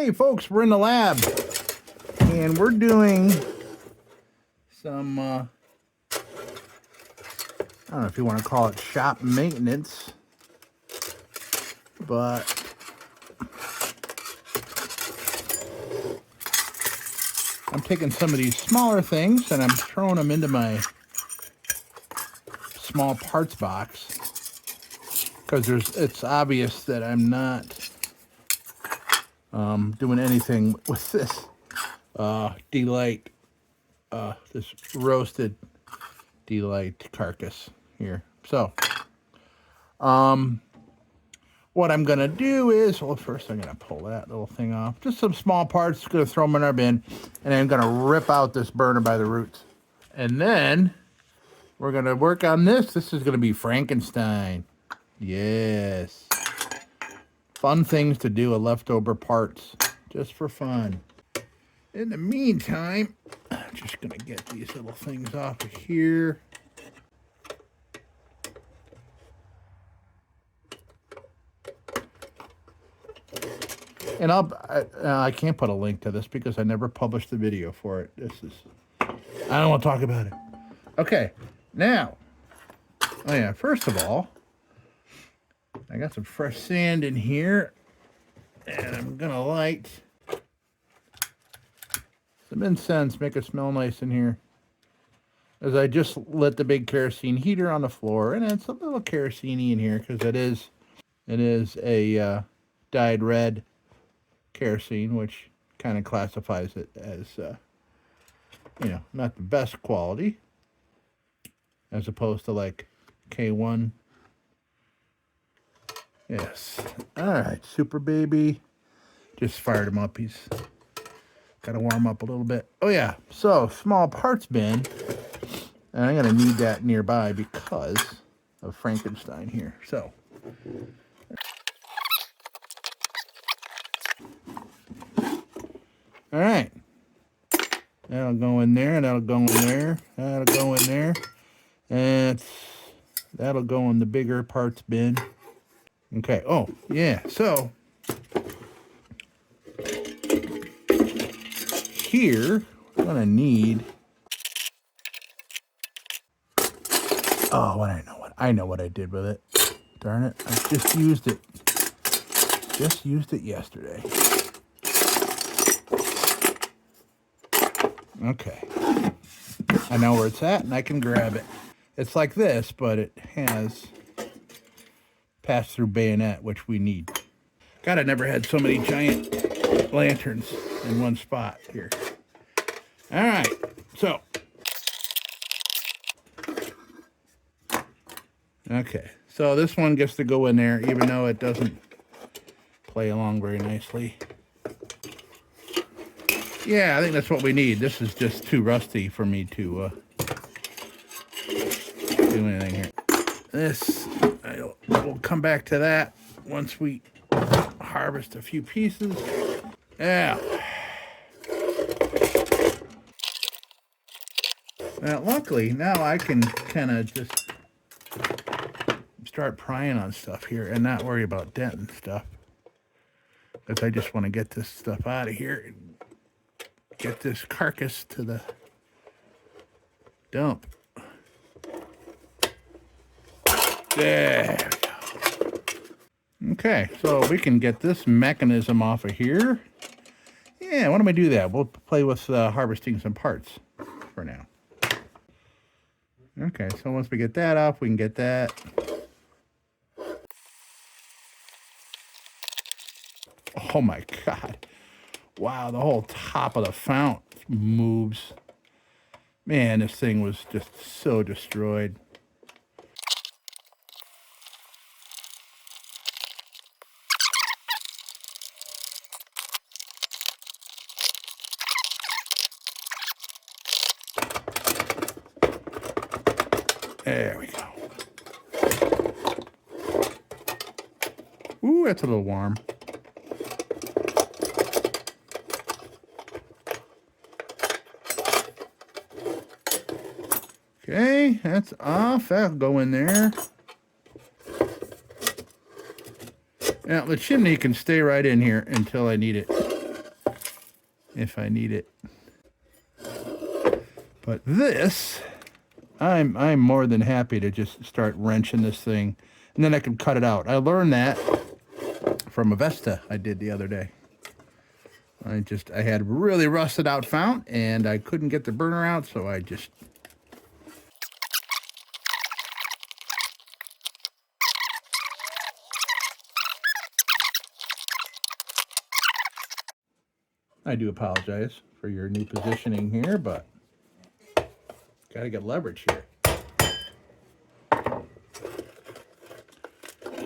Okay, folks, we're in the lab, and we're doing some, I don't know if you want to call it shop maintenance, but I'm taking some of these smaller things and I'm throwing them into my small parts box because it's obvious that I'm not doing anything with this Delight, this roasted Delight carcass here. So, what I'm gonna do is, well, first I'm gonna pull that little thing off. Just some small parts, gonna throw them in our bin, and I'm gonna rip out this burner by the roots. And then we're gonna work on this. This is gonna be Frankenstein. Yes. Fun things to do with leftover parts, just for fun. In the meantime, I'm just gonna get these little things off of here. And I can't put a link to this because I never published the video for it. I don't want to talk about it. Okay, now, oh yeah, first of all, I got some fresh sand in here, and I'm gonna light some incense, make it smell nice in here. As I just lit the big kerosene heater on the floor, and it's a little kerosene in here because it is a dyed red kerosene, which kind of classifies it as you know, not the best quality, as opposed to like K1. Yes. All right, Super Baby. Just fired him up. He's got to warm up a little bit. Oh, yeah. So, small parts bin. And I'm going to need that nearby because of Frankenstein here. So, all right. That'll go in there. That'll go in there. That'll go in there. And that'll go in the bigger parts bin. Okay, oh, yeah, so here, I'm gonna need, oh, I know what I did with it. Darn it, I just used it yesterday. Okay, I know where it's at and I can grab it. It's like this, but it has pass-through bayonet, which we need. God, I never had so many giant lanterns in one spot here. All right, so. Okay, so this one gets to go in there, even though it doesn't play along very nicely. Yeah, I think that's what we need. This is just too rusty for me to do anything here. This, we'll come back to that once we harvest a few pieces. Yeah. Now, luckily, now I can kind of just start prying on stuff here and not worry about denting stuff. Because I just want to get this stuff out of here and get this carcass to the dump. There we go. Okay, so we can get this mechanism off of here. Yeah, why don't we do that? We'll play with harvesting some parts for now. Okay, so once we get that off, we can get that. Oh my God. Wow, the whole top of the fount moves. Man, this thing was just so destroyed. There we go. Ooh, that's a little warm. Okay, that's off. That'll go in there. Now, the chimney can stay right in here until I need it. if I need it. But this, I'm more than happy to just start wrenching this thing, and then I can cut it out. I learned that from a Vesta I did the other day. I had really rusted out fount, and I couldn't get the burner out, so I do apologize for your new positioning here, but gotta get leverage here.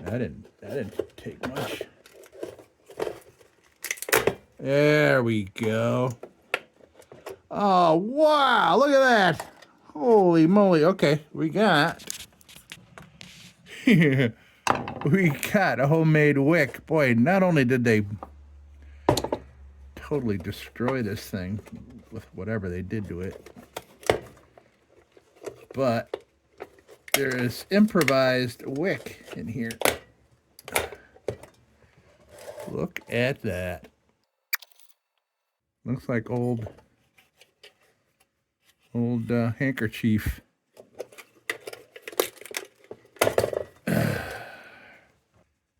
That didn't take much. There we go. Oh, wow, look at that. Holy moly. Okay, we got a homemade wick. Boy, not only did they totally destroy this thing with whatever they did to it, but there is improvised wick in here. Look at that. Looks like old handkerchief.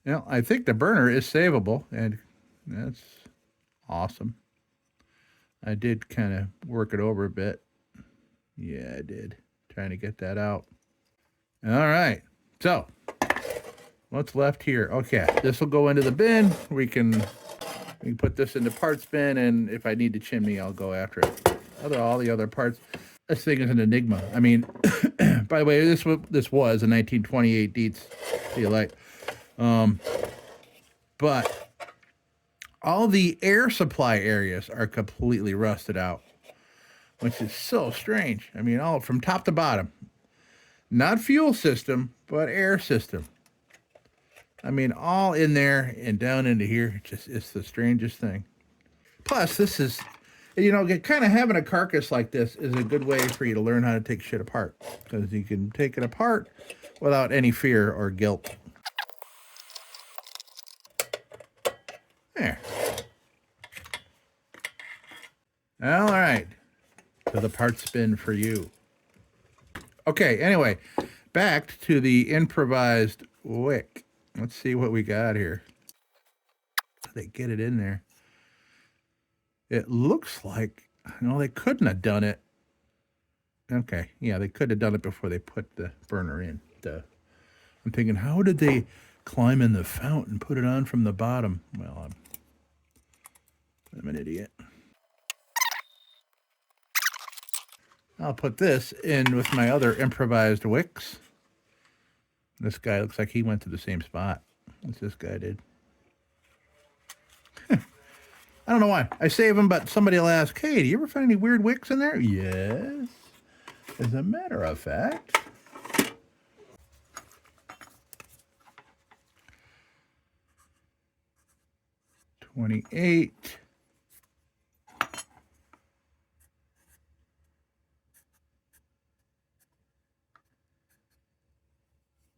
Well, I think the burner is savable, and that's awesome. I did kind of work it over a bit. Yeah, I did. Trying to get that out. All right. So, what's left here? Okay, this will go into the bin. We can put this in the parts bin, and if I need the chimney, I'll go after it. All the other parts. This thing is an enigma. I mean, by the way, this was a 1928 Dietz light. But all the air supply areas are completely rusted out, which is so strange. I mean, all from top to bottom. Not fuel system, but air system. I mean, all in there and down into here. It's the strangest thing. Plus, this is, kind of having a carcass like this is a good way for you to learn how to take shit apart, because you can take it apart without any fear or guilt. There. All right. To the parts bin for you. Okay, anyway, back to the improvised wick. Let's see what we got here. They get it in there. It looks like, they couldn't have done it. Okay, yeah, they could have done it before they put the burner in. I'm thinking, how did they climb in the fount and put it on from the bottom? Well, I'm an idiot. I'll put this in with my other improvised wicks. This guy looks like he went to the same spot as this guy did. I don't know why. I save them, but somebody will ask, hey, do you ever find any weird wicks in there? Yes. As a matter of fact. $28.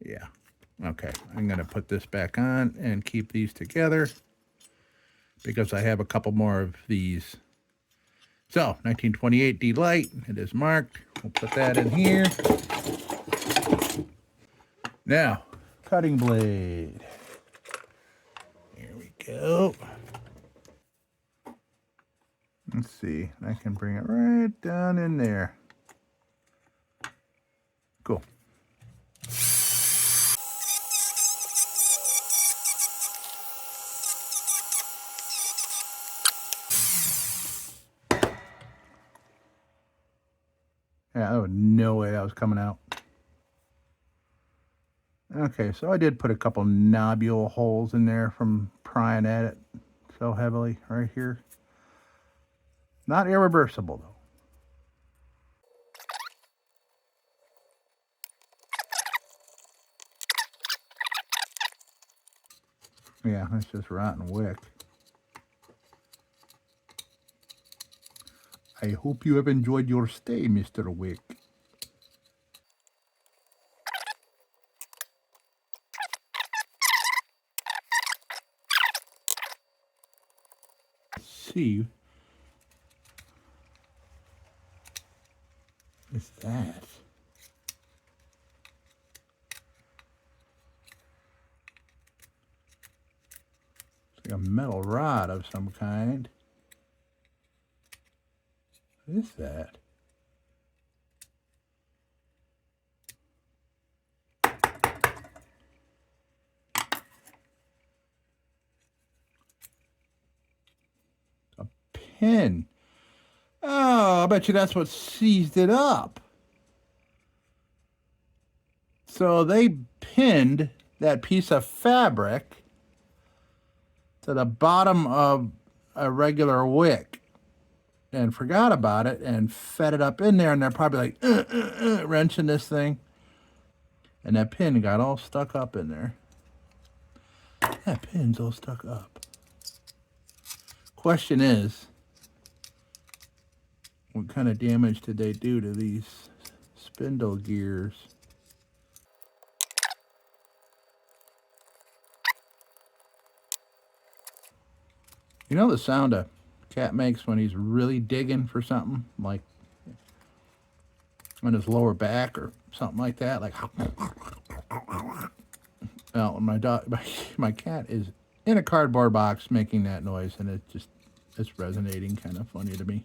Yeah. Okay. I'm going to put this back on and keep these together because I have a couple more of these. So, 1928 D Light. It is marked. We'll put that in here. Now, cutting blade. Here we go. Let's see. I can bring it right down in there. Cool. Yeah, there was no way that was coming out. Okay, so I did put a couple nobule holes in there from prying at it so heavily right here. Not irreversible, though. Yeah, that's just rotten wick. I hope you have enjoyed your stay, Mr. Wick. See What's that? It's like a metal rod of some kind. What is that? A pin. Oh, I bet you that's what seized it up. So they pinned that piece of fabric to the bottom of a regular wick and forgot about it and fed it up in there, and they're probably like wrenching this thing, and that pin got all stuck up in there. That pin's all stuck up. Question is, what kind of damage did they do to these spindle gears? You know the sound a cat makes when he's really digging for something, like on his lower back or something like that? Like, well, my cat is in a cardboard box making that noise, and it's resonating, kind of funny to me.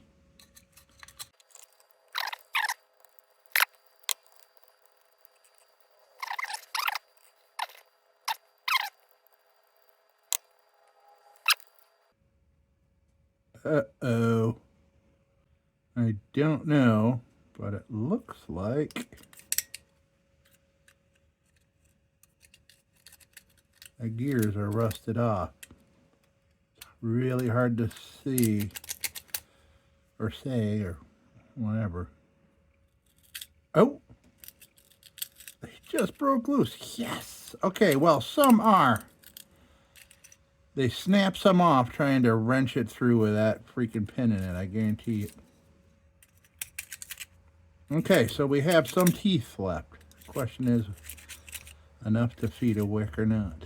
Uh-oh. I don't know, but it looks like the gears are rusted off. It's really hard to see or say or whatever. Oh! They just broke loose. Yes! Okay, well, some are. They snap some off trying to wrench it through with that freaking pin in it, I guarantee it. Okay, so we have some teeth left. The question is, enough to feed a wick or not?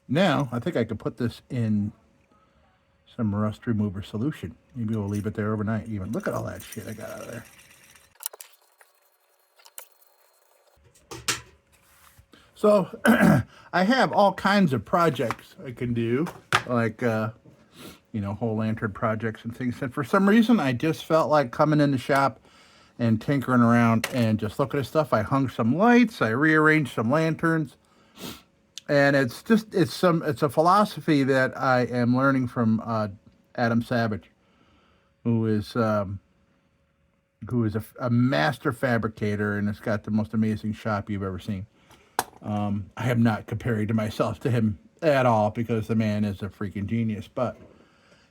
Now, I think I could put this in some rust remover solution. Maybe we'll leave it there overnight even. Look at all that shit I got out of there. So, I have all kinds of projects I can do, like, whole lantern projects and things. And for some reason, I just felt like coming in the shop and tinkering around and just looking at stuff. I hung some lights, I rearranged some lanterns. And it's a philosophy that I am learning from Adam Savage, who is a master fabricator and has got the most amazing shop you've ever seen. I am not comparing to myself to him at all because the man is a freaking genius, but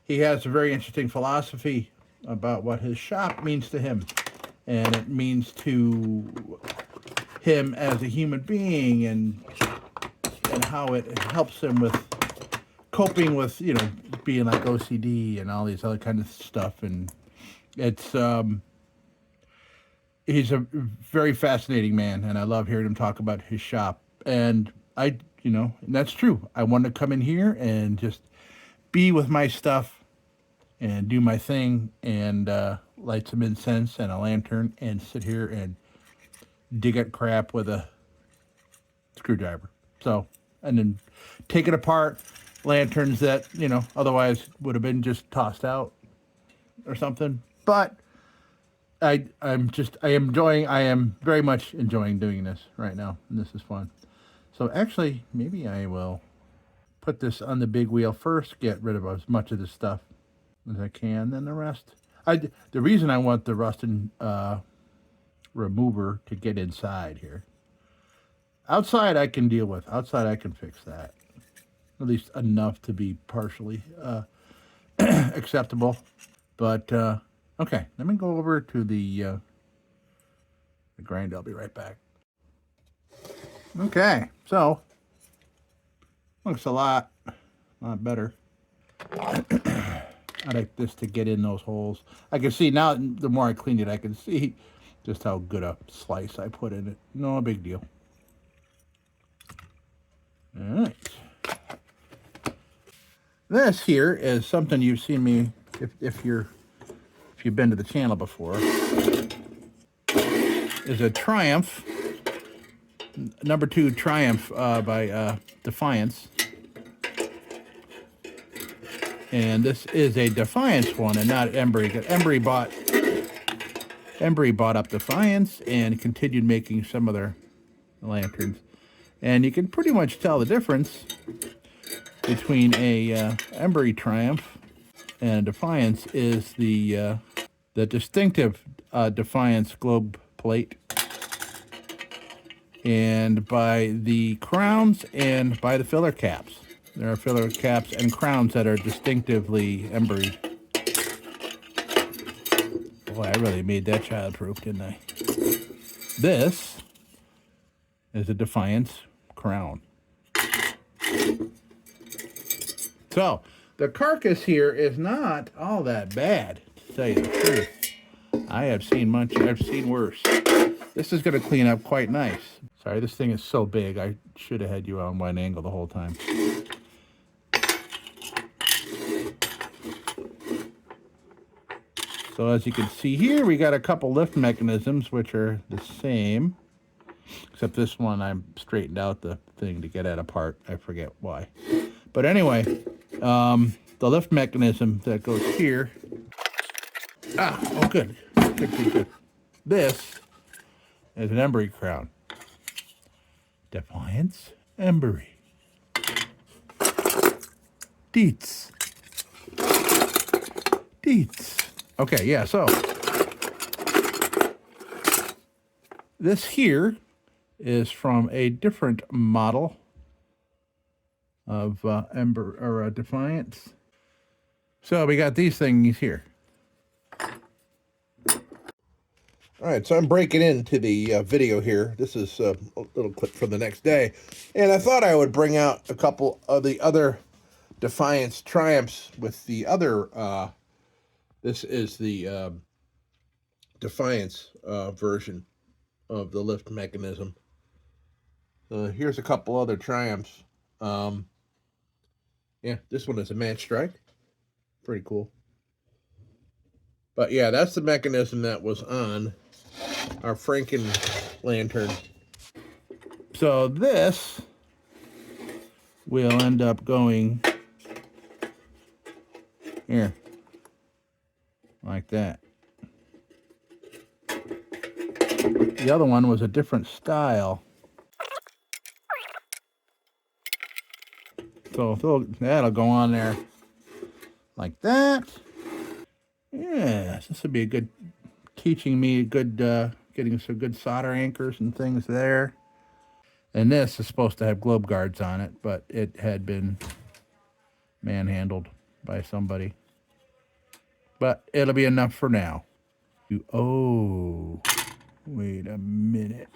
he has a very interesting philosophy about what his shop means to him, and it means to him as a human being, and how it helps him with coping with, being like OCD and all these other kind of stuff. And it's, he's a very fascinating man, and I love hearing him talk about his shop. And and that's true. I want to come in here and just be with my stuff and do my thing and light some incense and a lantern and sit here and dig at crap with a screwdriver. So, and then take it apart, lanterns that, otherwise would have been just tossed out or something. But I am very much enjoying doing this right now, and this is fun. So actually, maybe I will put this on the big wheel first, get rid of as much of this stuff as I can, then the rest. The reason I want the rust and remover to get inside here. Outside I can deal with. Outside I can fix that. At least enough to be partially acceptable. But, okay, let me go over to the grind. I'll be right back. Okay, so, looks a lot better. I like this to get in those holes. I can see now, the more I clean it, I can see just how good a slice I put in it. No big deal. All right. This here is something you've seen me, if you've been to the channel before, is a Triumph, number 2 Triumph by Defiance. And this is a Defiance one and not Embry. Embry bought up Defiance and continued making some of their lanterns. And you can pretty much tell the difference between a Embry Triumph and a Defiance is the distinctive Defiance globe plate, and by the crowns and by the filler caps. There are filler caps and crowns that are distinctively Embry. Boy, I really made that childproof, didn't I? This is a Defiance crown. So, the carcass here is not all that bad, to tell you the truth. I've seen worse. This is going to clean up quite nice. Sorry, this thing is so big, I should have had you on one angle the whole time. So as you can see here, we got a couple lift mechanisms, which are the same. Except this one, I straightened out the thing to get it apart. I forget why. But anyway, the lift mechanism that goes here. Oh, good. Good. This is an Embry crown. Defiance Embry. Dietz. Okay, yeah, so this here is from a different model of Defiance. So we got these things here. All right, so I'm breaking into the video here. This is a little clip from the next day. And I thought I would bring out a couple of the other Defiance Triumphs with the other, this is the Defiance version of the lift mechanism. Here's a couple other Triumphs. Yeah, this one is a match strike. Pretty cool. But yeah, that's the mechanism that was on our Frankenlantern. So this will end up going here, like that. The other one was a different style. So that'll go on there like that. Yes, this would be a good, teaching me a good, getting some good solder anchors and things there. And this is supposed to have globe guards on it, but it had been manhandled by somebody. But it'll be enough for now. Oh, wait a minute.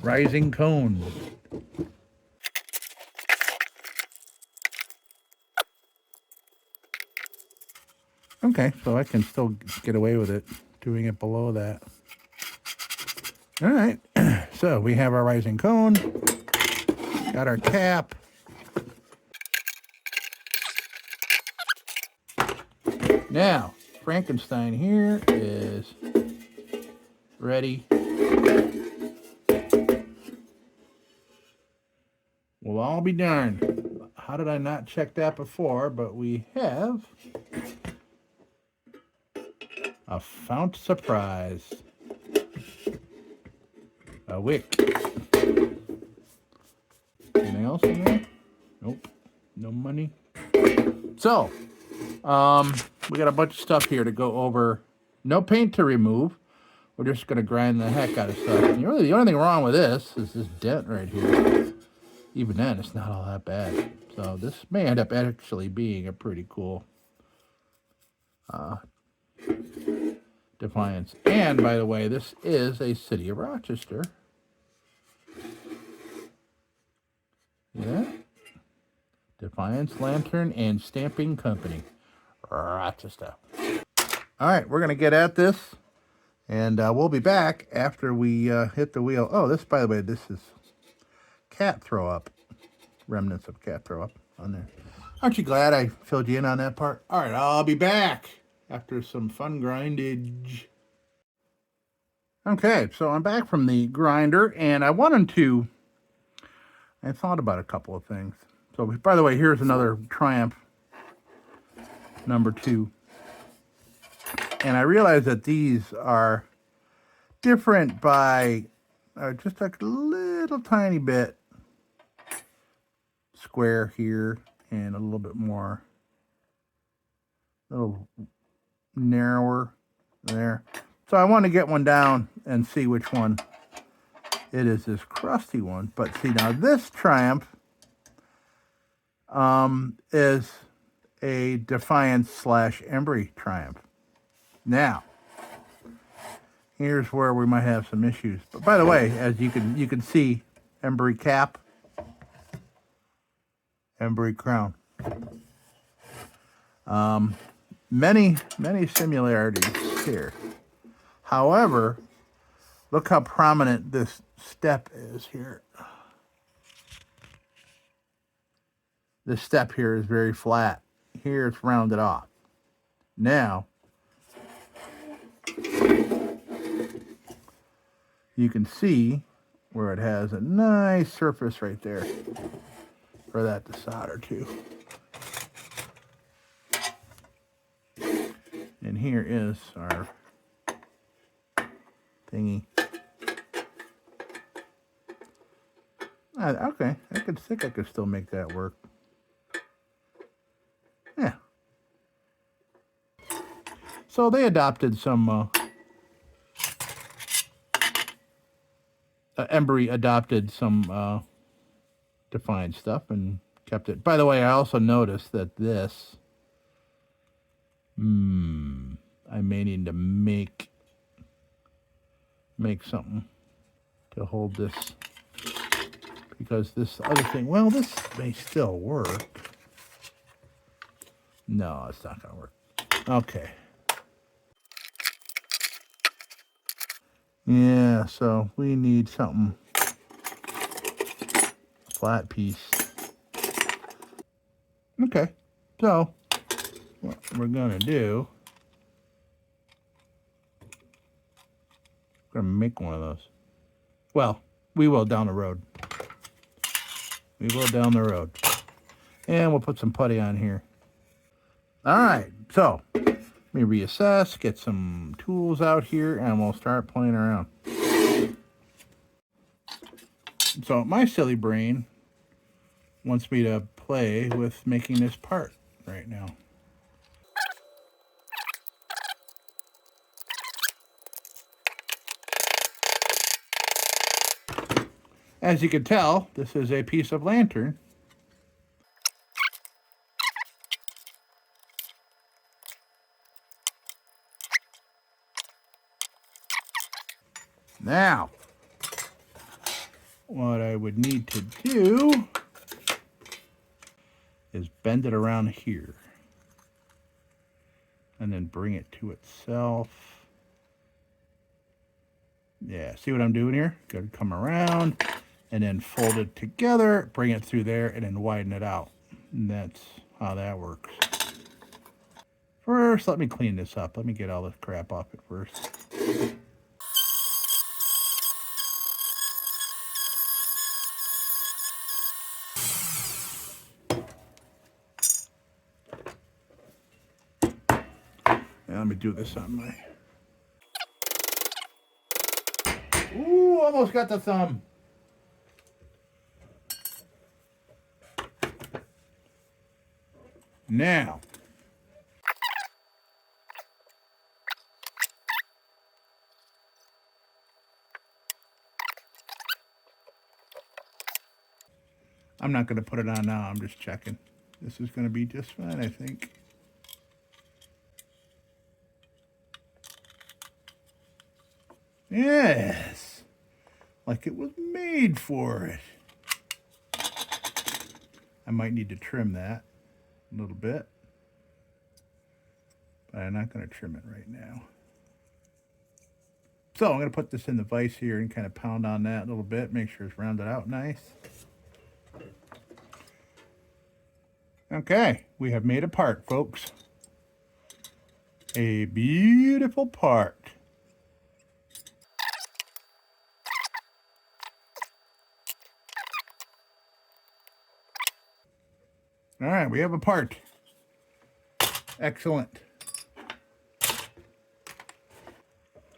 Rising cone. Okay, so I can still get away with it, doing it below that. All right, so we have our rising cone, got our cap. Now, Frankenstein here is ready. We'll all be darned. How did I not check that before? But we have a fount surprise. A wick. Anything else in there? Nope. No money. So, we got a bunch of stuff here to go over. No paint to remove. We're just going to grind the heck out of stuff. And really, the only thing wrong with this is this dent right here. Even then, it's not all that bad. So this may end up actually being a pretty cool Defiance. And, by the way, this is a City of Rochester. Yeah. Defiance Lantern and Stamping Company. Rochester. All right, we're going to get at this And we'll be back after we hit the wheel. Oh, this, by the way, this is cat throw up. Remnants of cat throw up on there. Aren't you glad I filled you in on that part? All right, I'll be back after some fun grindage. Okay, so I'm back from the grinder, and I thought about a couple of things. So, by the way, here's another Triumph number 2. And I realize that these are different by just like a little tiny bit square here and a little bit more, a little narrower there. So I want to get one down and see which one it is, this crusty one. But see, now this Triumph is a Defiance / Embry Triumph. Now, here's where we might have some issues. But by the way, as you can see, Embry cap, Embry crown. Many similarities here. However, look how prominent this step is here. This step here is very flat. Here it's rounded off. Now, you can see where it has a nice surface right there for that to solder to. And here is our thingy. Okay, I could still make that work. Yeah. So they adopted some Embry adopted some Defiance stuff and kept it. By the way, I also noticed that this, I may need to make something to hold this, because this other thing, well, this may still work. No, it's not going to work. Okay. Yeah, so we need something. Flat piece. Okay, so what we're going to do, we're going to make one of those. Well, we will down the road. We will down the road. And we'll put some putty on here. All right, so let me reassess, get some tools out here, and we'll start playing around. So my silly brain wants me to play with making this part right now. As you can tell, this is a piece of lantern. Now, what I would need to do is bend it around here and then bring it to itself. Yeah, see what I'm doing here? Gotta come around and then fold it together, bring it through there, and then widen it out. And that's how that works. First, let me clean this up. Let me get all this crap off it first. And let me do this on my... Ooh, almost got the thumb. Now, I'm not going to put it on now. I'm just checking. This is going to be just fine, I think. Yes, like it was made for it. I might need to trim that a little bit, but I'm not going to trim it right now. So I'm going to put this in the vise here and kind of pound on that a little bit, make sure it's rounded out nice. Okay, we have made a part, folks. A beautiful part. All right, we have a part. Excellent.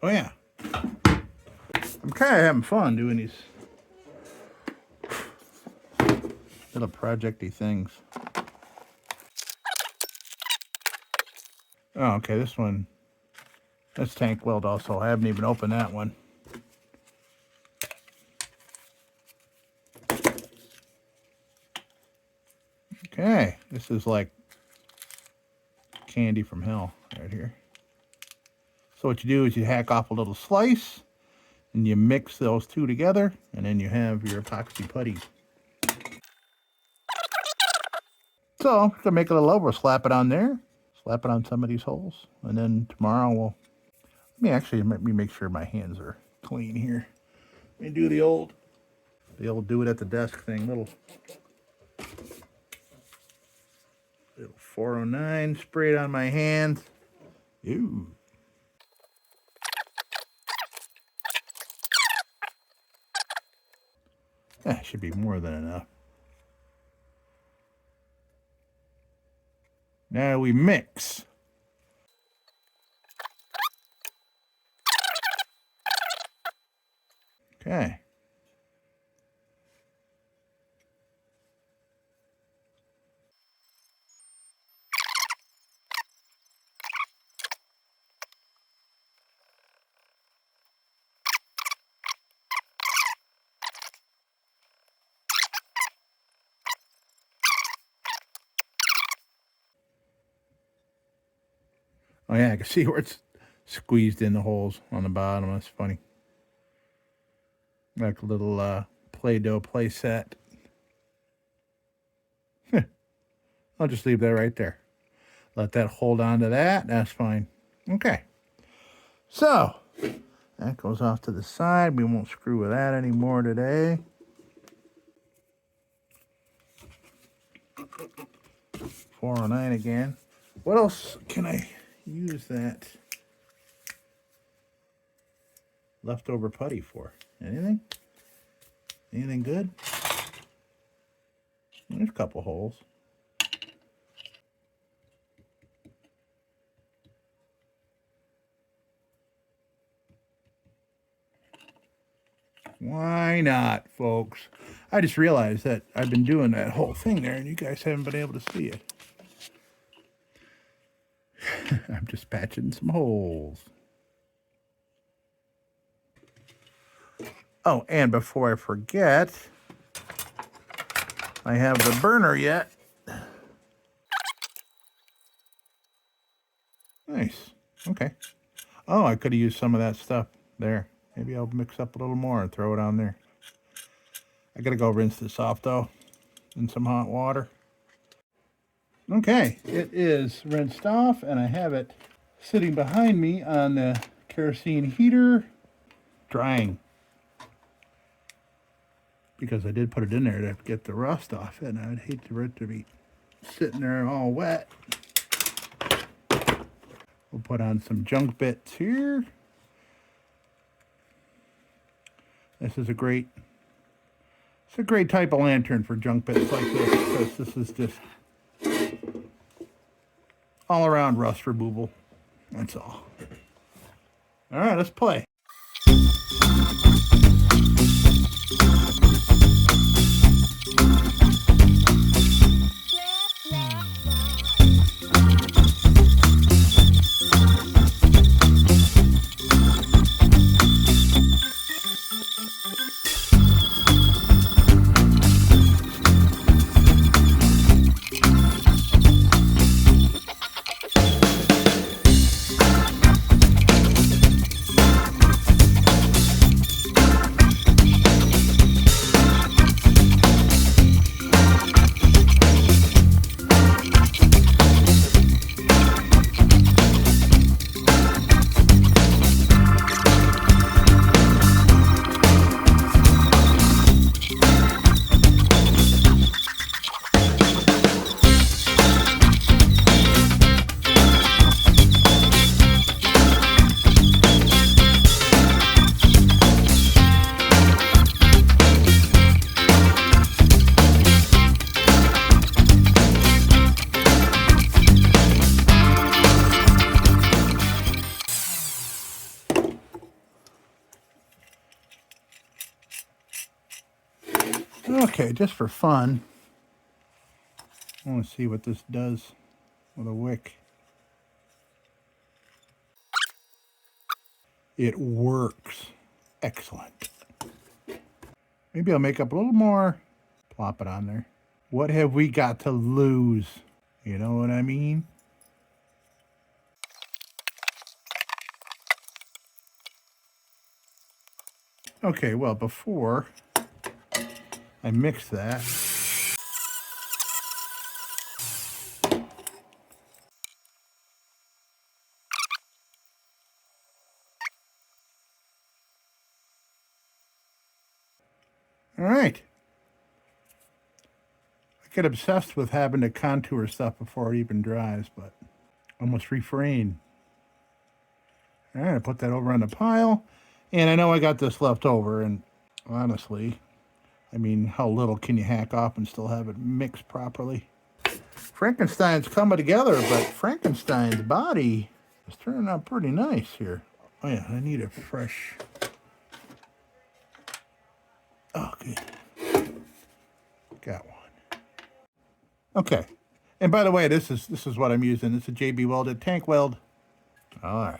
Oh yeah, I'm kind of having fun doing these little projecty things. Oh, okay, this one, that's tank weld also. I haven't even opened that one. Okay, this is like candy from hell right here. So what you do is you hack off a little slice and you mix those two together, and then you have your epoxy putty. So to make it a little over, slap it on there, slap it on some of these holes, and then tomorrow we'll, let me make sure my hands are clean here. Let me do the old do it at the desk thing, little 409 sprayed on my hands. Ew. That should be more than enough. Now we mix. Okay. Oh yeah, I can see where it's squeezed in the holes on the bottom. That's funny. Like a little Play-Doh play set. I'll just leave that right there. Let that hold on to that. That's fine. Okay. So, that goes off to the side. We won't screw with that anymore today. .409 again. What else can I use that leftover putty for? Anything? Anything good? There's a couple holes. Why not, folks? I just realized that I've been doing that whole thing there and you guys haven't been able to see it. I'm just patching some holes. Oh, and before I forget, I have the burner yet. Nice. Okay. Oh, I could have used some of that stuff there. Maybe I'll mix up a little more and throw it on there. I gotta go rinse this off though in some hot water. Okay, it is rinsed off and I have it sitting behind me on the kerosene heater drying. Because I did put it in there to get the rust off it, and I'd hate for it to be sitting there all wet. We'll put on some junk bits here. This is a great type of lantern for junk bits like this, because this is just all around rust removal. That's all. All right, let's play. Okay, just for fun, I want to see what this does with a wick. It works. Excellent. Maybe I'll make up a little more. Plop it on there. What have we got to lose? You know what I mean? Okay, well, before I mix that, all right. I get obsessed with having to contour stuff before it even dries, but I must refrain. All right, I put that over on the pile, and I know I got this left over, and honestly, I mean, how little can you hack off and still have it mixed properly? Frankenstein's coming together, but Frankenstein's body is turning out pretty nice here. Oh yeah, I need a fresh... Oh, good. Got one. Okay. And by the way, this is what I'm using. It's a JB welded tank weld. All right.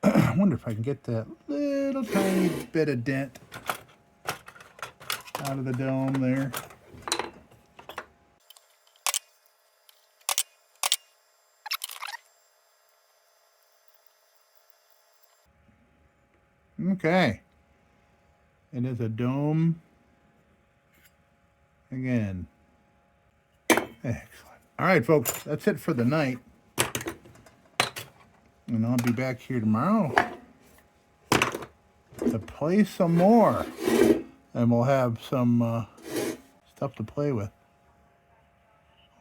I wonder if I can get that little tiny bit of dent out of the dome there. Okay. It is a dome again. Excellent. All right, folks, that's it for the night. And I'll be back here tomorrow to play some more. And we'll have some stuff to play with.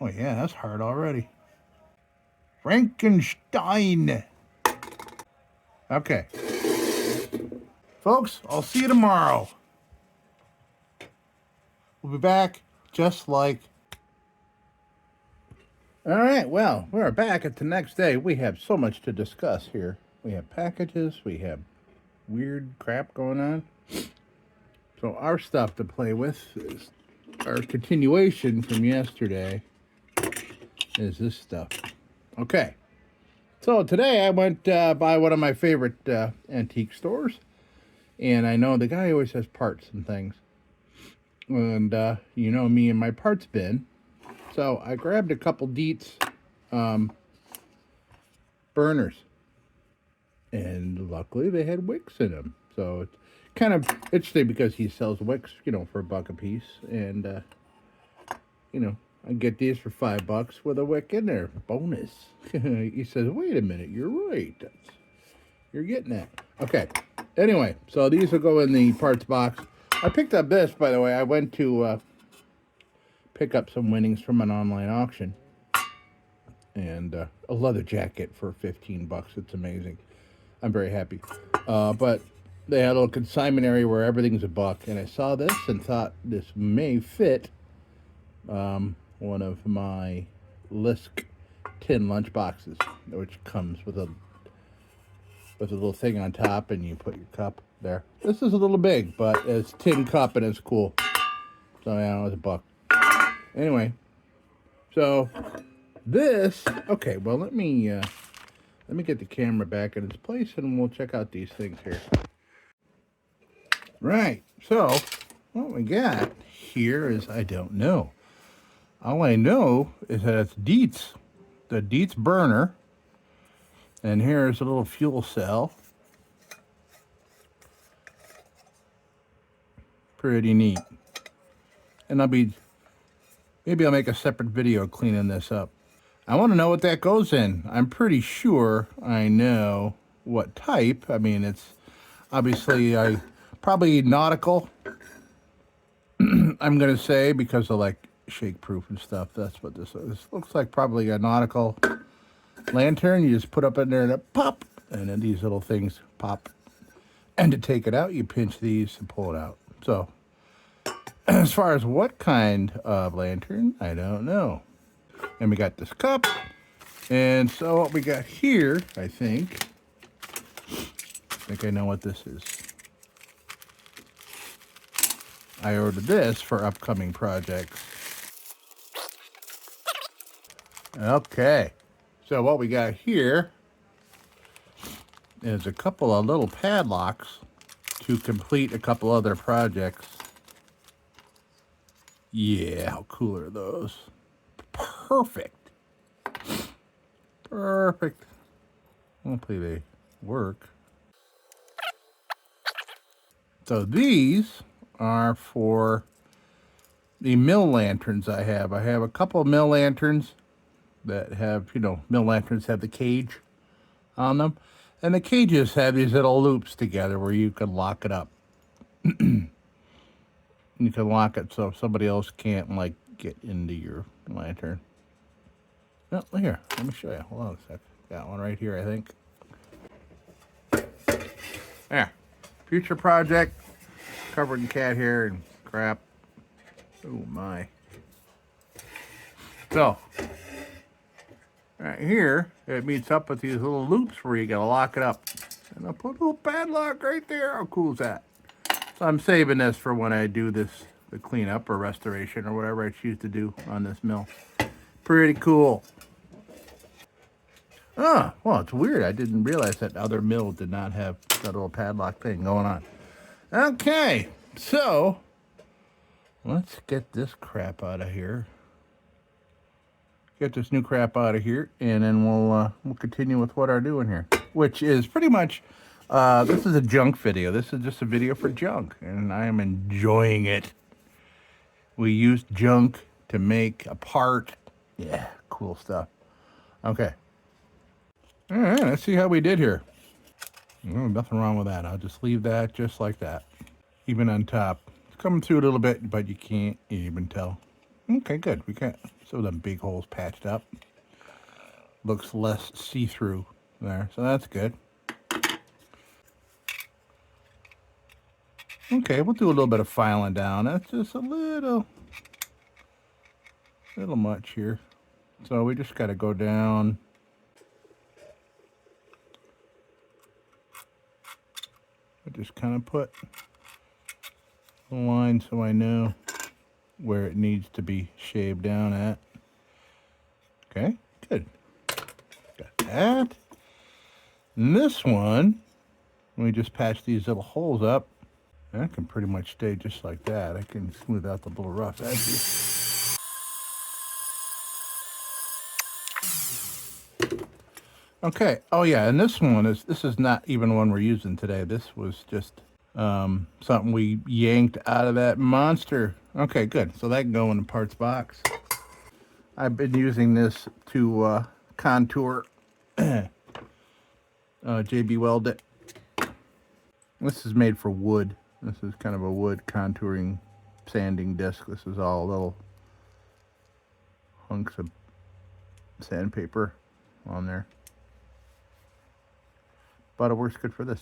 Oh, yeah, that's hard already. Frankenstein. Okay. Folks, I'll see you tomorrow. We'll be back just like... All right, well, we're back at the next day. We have so much to discuss here. We have packages. We have weird crap going on. So our stuff to play with is our continuation from yesterday is this stuff. Okay. So today I went by one of my favorite antique stores. And I know the guy always has parts and things. And you know me and my parts bin. So I grabbed a couple Dietz burners. And luckily they had wicks in them. So it's kind of interesting because he sells wicks, you know, for $1 a piece. And, you know, I get these for $5 with a wick in there. Bonus. He says, wait a minute, you're right. You're getting that. Okay. Anyway, so these will go in the parts box. I picked up this, by the way. I went to pick up some winnings from an online auction. And a leather jacket for $15. It's amazing. I'm very happy. But they had a little consignment area where everything's a buck, and I saw this and thought this may fit one of my Lisk tin lunch boxes, which comes with a little thing on top, and you put your cup there. This is a little big, but it's tin cup and it's cool. So yeah, it was a buck. Anyway, so this, okay, well let me get the camera back in its place and we'll check out these things here. Right, so what we got here is, I don't know. All I know is that it's Dietz, the Dietz burner. And here's a little fuel cell. Pretty neat. And maybe I'll make a separate video cleaning this up. I want to know what that goes in. I'm pretty sure I know what type. I mean, it's obviously probably nautical. I'm going to say, because of like shake proof and stuff. That's what this is. This looks like probably a nautical lantern. You just put up in there and it pop. And then these little things pop. And to take it out, you pinch these and pull it out. So as far as what kind of lantern, I don't know. And we got this cup. And so what we got here, I think I know what this is. I ordered this for upcoming projects. Okay. So what we got here is a couple of little padlocks to complete a couple other projects. Yeah, how cool are those? Perfect. Perfect. Hopefully they work. So these are for the mill lanterns I have. I have a couple of mill lanterns that have, mill lanterns have the cage on them. And the cages have these little loops together where you can lock it up. You can lock it so somebody else can't, get into your lantern. Oh, here, let me show you. Hold on a sec. Got one right here, I think. There. Future project. Covered in cat hair and crap. Oh, my. So, right here, it meets up with these little loops where you gotta lock it up. And I'll put a little padlock right there. How cool is that? So I'm saving this for when I do the cleanup or restoration or whatever I choose to do on this mill. Pretty cool. Oh, well, it's weird. I didn't realize that other mill did not have that little padlock thing going on. Okay, so let's get this crap out of here. Get this new crap out of here, and then we'll continue with what I'm doing here, which is pretty much, this is a junk video. This is just a video for junk, and I am enjoying it. We used junk to make a part. Yeah, cool stuff. Okay. All right, let's see how we did here. Nothing wrong with that. I'll just leave that just like that. Even on top. It's coming through a little bit, but you can't even tell. Okay, good. We got some of them big holes patched up. Looks less see-through there, so that's good. Okay, we'll do a little bit of filing down. That's just a little much here. So we just got to go down. I just kind of put a line so I know where it needs to be shaved down at. Okay, good. Got that. And this one, we just patch these little holes up. That can pretty much stay just like that. I can smooth out the little rough edges. Okay. Oh yeah, and this is not even one we're using today. This was just something we yanked out of that monster. Okay, good. So that can go in the parts box. I've been using this to contour JB Weld it. This is made for wood. This is kind of a wood contouring sanding disc. This is all little hunks of sandpaper on there. But it works good for this.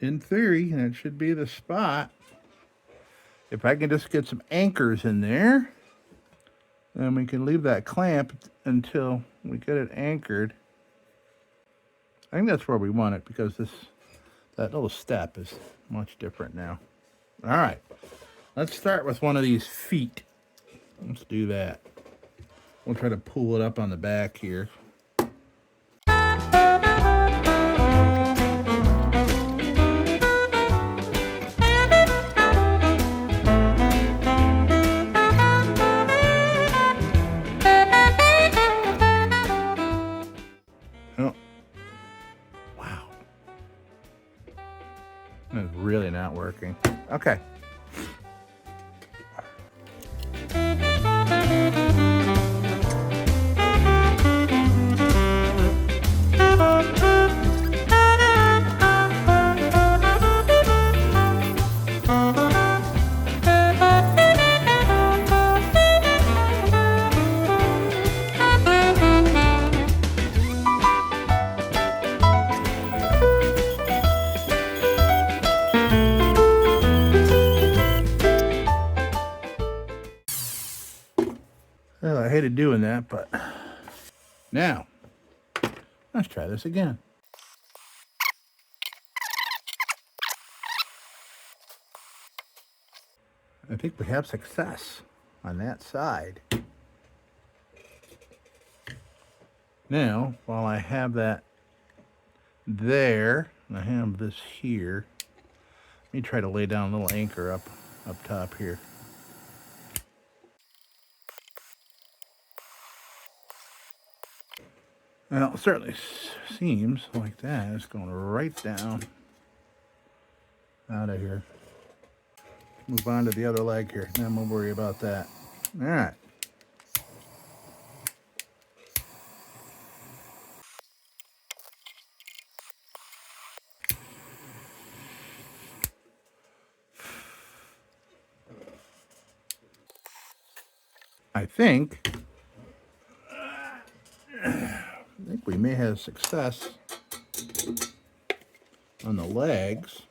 in theory, that should be the spot. If I can just get some anchors in there, then we can leave that clamp until we get it anchored. I think that's where we want it because that little step is much different now. All right, let's start with one of these feet. Let's do that. We'll try to pull it up on the back here. Oh, wow. That's really not working. Okay. Well, I hated doing that, but now let's try this again. I think we have success on that side. Now, while I have that there, and I have this here, let me try to lay down a little anchor up top here. Well, it certainly seems like that. It's going right down out of here. Move on to the other leg here. Then we'll worry about that. All right. I think we may have success on the legs.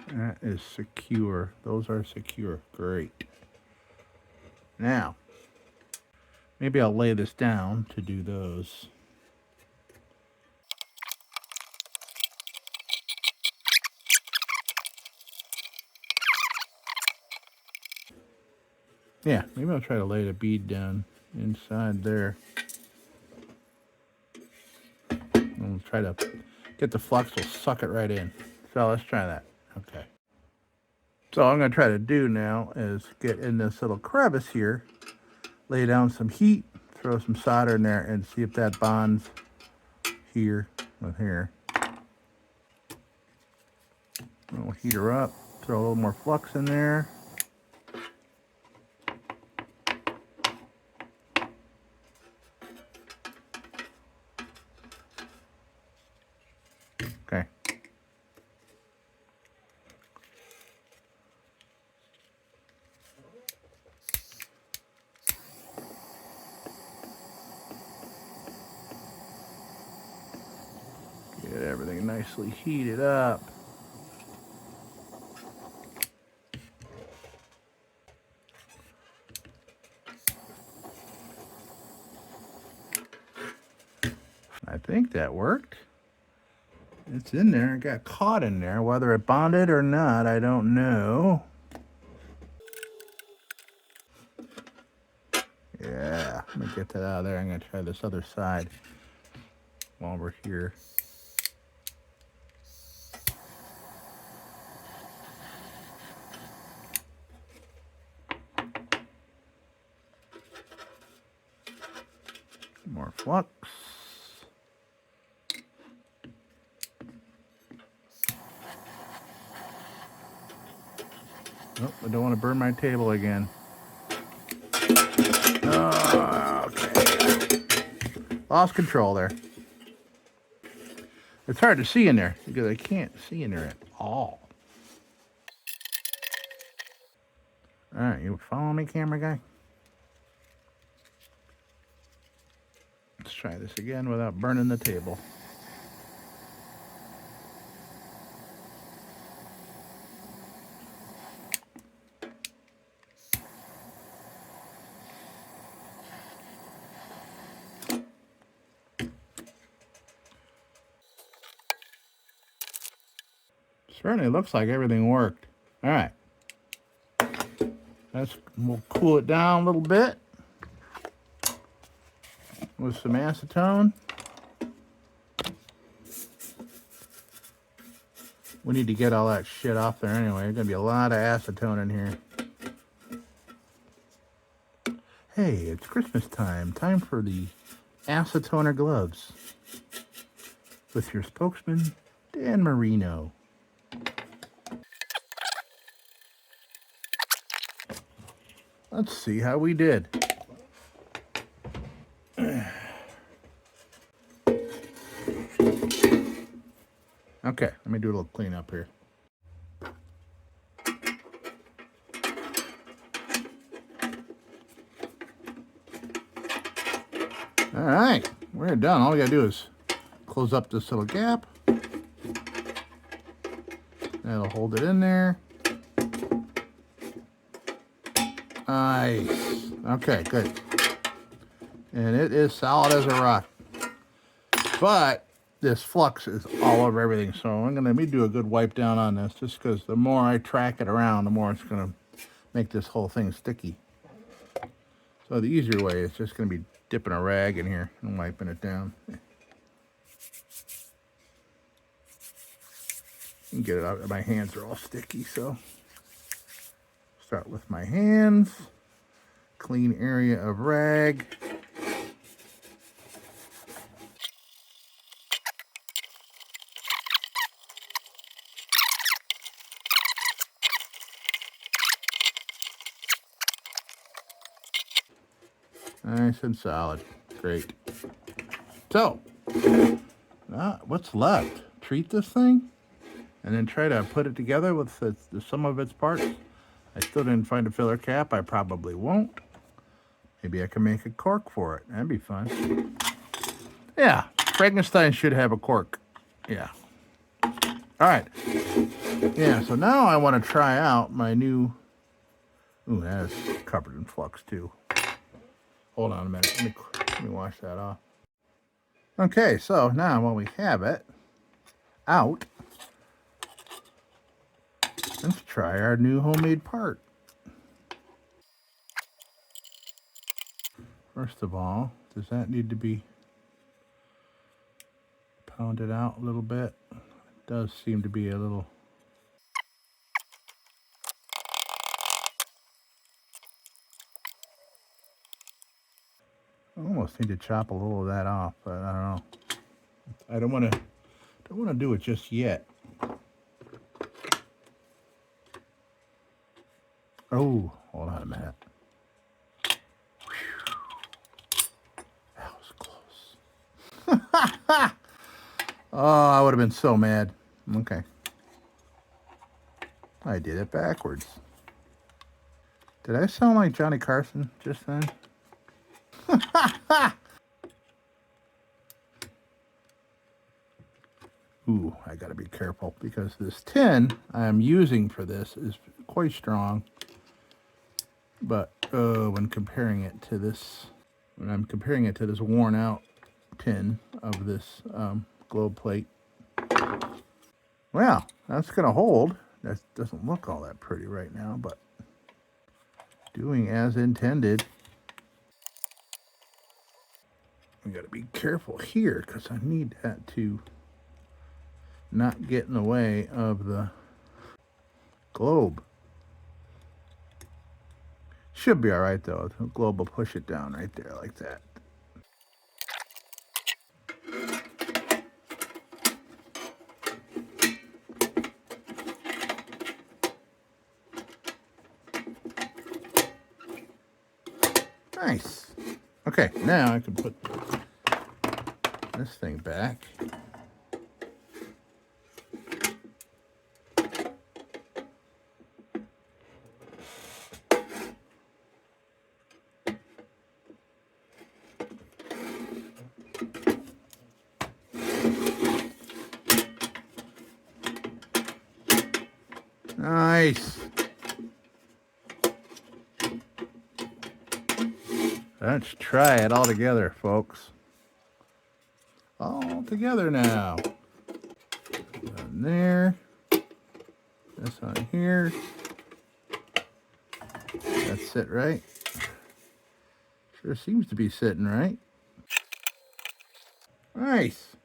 That is secure. Those are secure. Great. Now, maybe I'll lay this down to do those. Yeah, maybe I'll try to lay the bead down inside there. And we'll try to get the flux to suck it right in. So let's try that. Okay. So all I'm going to try to do now is get in this little crevice here, lay down some heat, throw some solder in there, and see if that bonds here with here. We'll heat her up, throw a little more flux in there. Okay. Get everything nicely heated up. I think that worked. It's in there. It got caught in there. Whether it bonded or not, I don't know. Yeah, let me get that out of there. I'm going to try this other side while we're here. More flux. Oh, I don't want to burn my table again. Oh, okay. Lost control there. It's hard to see in there because I can't see in there at all. All right, you follow me, camera guy? Let's try try this again without burning the table. Certainly looks like everything worked. All right. We'll cool it down a little bit with some acetone. We need to get all that shit off there anyway. There's going to be a lot of acetone in here. Hey, it's Christmas time. Time for the acetoner gloves with your spokesman, Dan Marino. Let's see how we did. Okay, let me do a little cleanup here. All right, we're done. All we gotta do is close up this little gap. That'll hold it in there. Nice. Okay, good. And it is solid as a rock. But this flux is all over everything. So I'm gonna let me do a good wipe down on this, just because the more I track it around, the more it's gonna make this whole thing sticky. So the easier way is just gonna be dipping a rag in here and wiping it down. And get it out. My hands are all sticky, so start with my hands. Clean area of rag. Nice and solid. Great. So, what's left? Treat this thing and then try to put it together with the sum of its parts. I still didn't find a filler cap. I probably won't. Maybe I can make a cork for it. That'd be fun. Yeah, Frankenstein should have a cork. Yeah. All right. Yeah, so now I want to try out my new... Ooh, that is covered in flux too. Hold on a minute. Let me wash that off. Okay, so now while we have it out, let's try our new homemade part. First of all, does that need to be pounded out a little bit? It does seem to be a little... I almost need to chop a little of that off, but I don't know. I don't want to do it just yet. Oh, hold on a minute. That was close. Oh, I would have been so mad. Okay. I did it backwards. Did I sound like Johnny Carson just then? Ooh, I gotta be careful because this tin I'm using for this is quite strong. But when I'm comparing it to this worn out tin of this globe plate, well, that's gonna hold. That doesn't look all that pretty right now, but doing as intended. I gotta be careful here because I need that to not get in the way of the globe. Should be all right though. The globe will push it down right there like that. Nice. Okay, now I can put this thing back. Nice. Let's try it all together, folks. All together now. On there. This on here. That's it, right? Sure seems to be sitting right. Nice.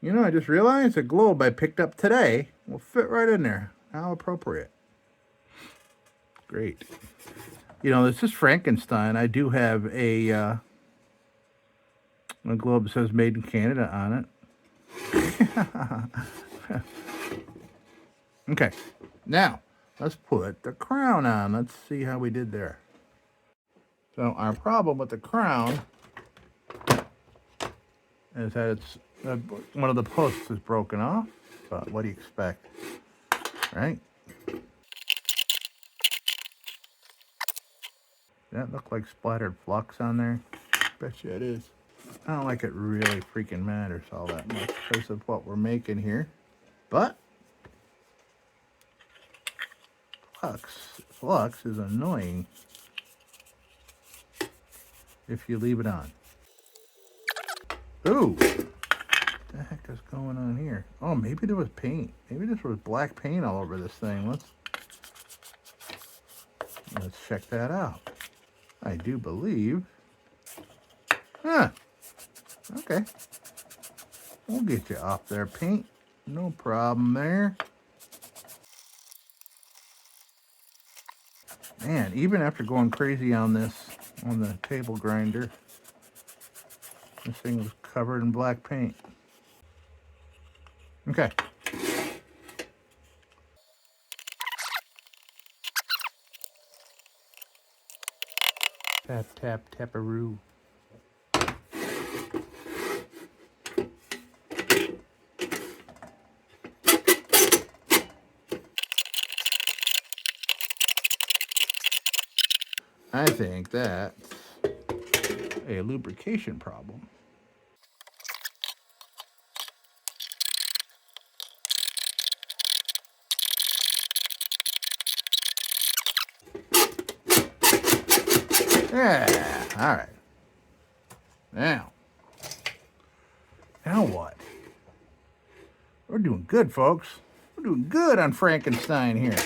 You know, I just realized the globe I picked up today will fit right in there. How appropriate. Great. You know, this is Frankenstein. I do have a globe that says made in Canada on it. Okay. Now, let's put the crown on. Let's see how we did there. So our problem with the crown is that it's one of the posts is broken off. But what do you expect, right? That look like splattered flux on there? Bet you it is. I don't like it really freaking matters all that much because of what we're making here. But flux is annoying if you leave it on. Ooh, what the heck is going on here? Oh, maybe there was paint. Maybe this was black paint all over this thing. Let's check that out. I do believe. Huh. Okay. We'll get you off there, paint. No problem there. Man, even after going crazy on this, on the table grinder, this thing was covered in black paint. Okay. Tap, tap, taparoo. I think that's a lubrication problem. Yeah, all right. Now what? We're doing good, folks. We're doing good on Frankenstein here.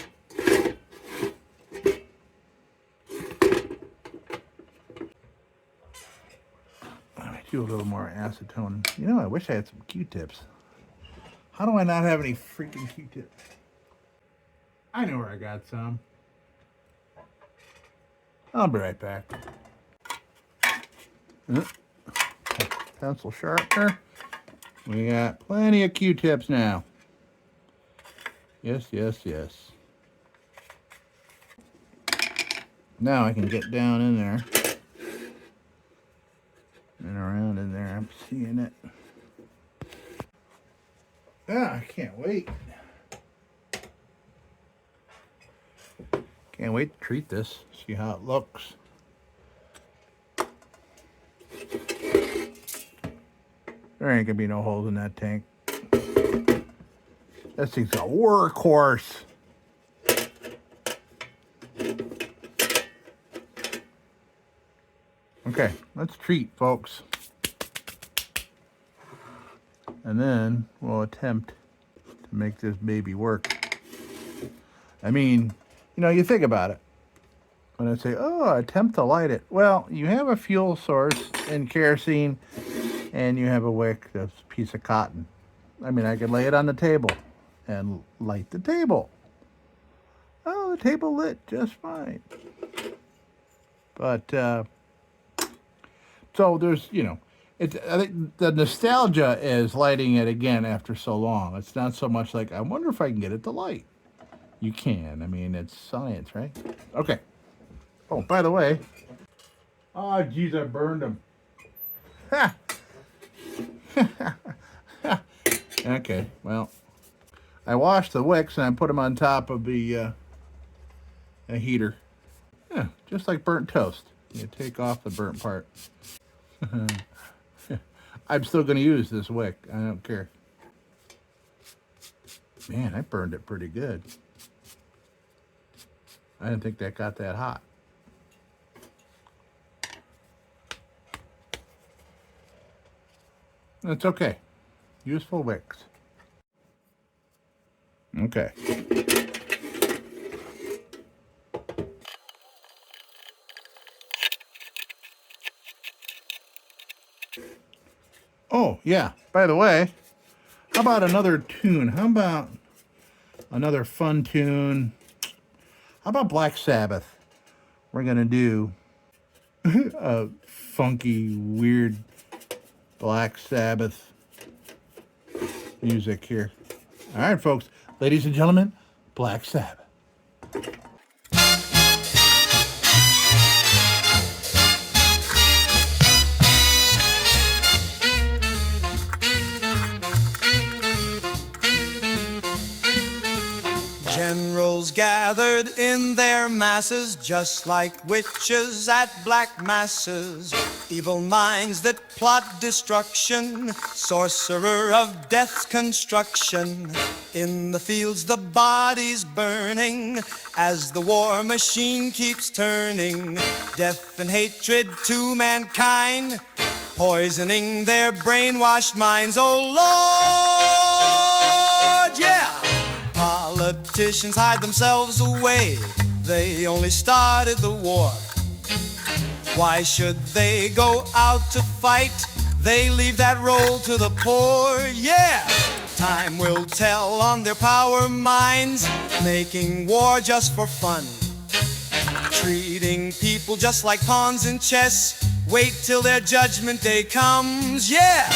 Do a little more acetone. You know, I wish I had some Q-tips. How do I not have any freaking Q-tips? I know where I got some. I'll be right back. Pencil sharpener. We got plenty of Q-tips now. Yes, yes, yes. Now I can get down in there. And around in there, I'm seeing it. Ah, I can't wait. Can't wait to treat this, see how it looks. There ain't gonna be no holes in that tank. That thing's a workhorse. Okay, let's treat, folks. And then we'll attempt to make this baby work. I mean, you know, you think about it. When I say, oh, attempt to light it. Well, you have a fuel source in kerosene, and you have a wick, that's a piece of cotton. I mean, I could lay it on the table and light the table. Oh, the table lit just fine. But, so there's, you know, I think the nostalgia is lighting it again after so long. It's not so much like, I wonder if I can get it to light. You can. I mean, it's science, right? Okay. Oh, by the way. Oh, geez, I burned them. Ha! Okay, well, I washed the wicks and I put them on top of the a heater. Yeah, just like burnt toast. You take off the burnt part. I'm still going to use this wick. I don't care. Man, I burned it pretty good. I didn't think that got that hot. That's okay. Useful wicks. Okay. Oh, yeah. By the way, how about another tune? How about another fun tune? How about Black Sabbath? We're going to do a funky, weird Black Sabbath music here. All right, folks. Ladies and gentlemen, Black Sabbath. Generals gathered in their masses, just like witches at black masses. Evil minds that plot destruction, sorcerer of death's construction. In the fields the bodies burning, as the war machine keeps turning. Death and hatred to mankind, poisoning their brainwashed minds. Oh Lord, yeah! Politicians hide themselves away, they only started the war. Why should they go out to fight? They leave that role to the poor, yeah! Time will tell on their power minds, making war just for fun. Treating people just like pawns in chess, wait till their judgment day comes, yeah!